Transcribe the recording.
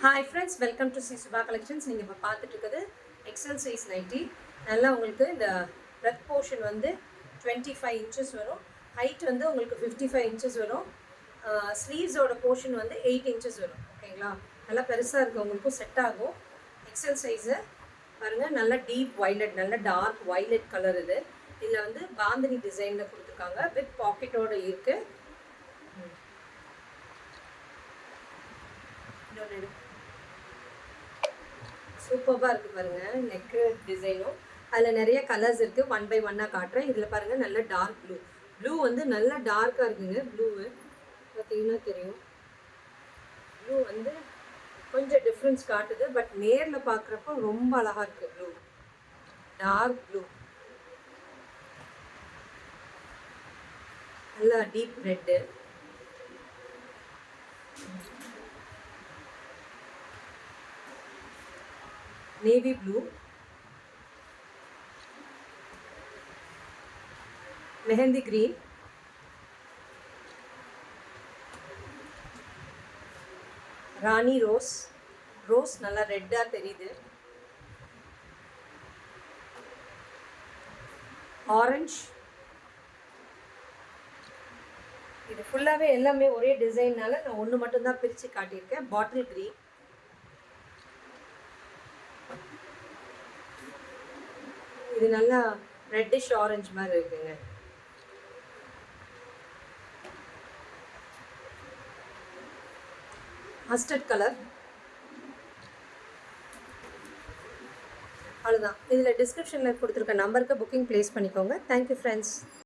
Hi friends, welcome to C Suba collections. நீங்கள் இப்போ பார்த்துட்டு இருக்குது எக்ஸல் சைஸ் நைட்டி. நல்லா உங்களுக்கு இந்த பிரெத் போர்ஷன் வந்து 25 இன்ச்சஸ் வரும். ஹைட் வந்து உங்களுக்கு 55 இன்ச்சஸ் வரும். ஸ்லீவ்ஸோட போர்ஷன் வந்து 8 இன்ச்சஸ் வரும். ஓகேங்களா, நல்லா பெருசாக இருக்குது, உங்களுக்கும் செட் ஆகும். எக்ஸல் சைஸு பாருங்கள், நல்ல டீப் வைலட், நல்ல டார்க் வைலட் கலர். இதில் வந்து பாந்தினி டிசைனில் கொடுத்துருக்காங்க, வித் பாக்கெட்டோடு இருக்குது. சூப்பராக இருக்குது பாருங்கள், நெக்கு டிசைனும். அதில் நிறைய கலர்ஸ் இருக்குது, 1 by 1 காட்டுறேன். இதில் பாருங்கள், நல்ல டார்க் ப்ளூ வந்து நல்ல டார்க்காக இருக்குங்க. ப்ளூவு பார்த்தீங்கன்னா தெரியும். ப்ளூ வந்து கொஞ்சம் டிஃப்ரென்ஸ் காட்டுது, பட் நேரில் பார்க்குறப்போ ரொம்ப அழகாக இருக்குது. ப்ளூ, டார்க் ப்ளூ, நல்லா deep red, navy blue, mehndi green, rani rose நல்லா ரெட்டாக தெரியுது, ஆரஞ்ச். இது ஃபுல்லாகவே எல்லாமே ஒரே டிசைன்னால நான் ஒன்று மட்டும்தான் பிரித்து காட்டியிருக்கேன். பாட்டில் கிரீன், இது நல்லா ரெட்டிஷ் ஆரஞ்சு மாதிரி இருக்குங்க. Mustard colour. அவ்வளோதான். இதில் டிஸ்கிரிப்ஷனில் கொடுத்துருக்க நம்பருக்கு புக்கிங் ப்ளேஸ் பண்ணிக்கோங்க. Thank you friends.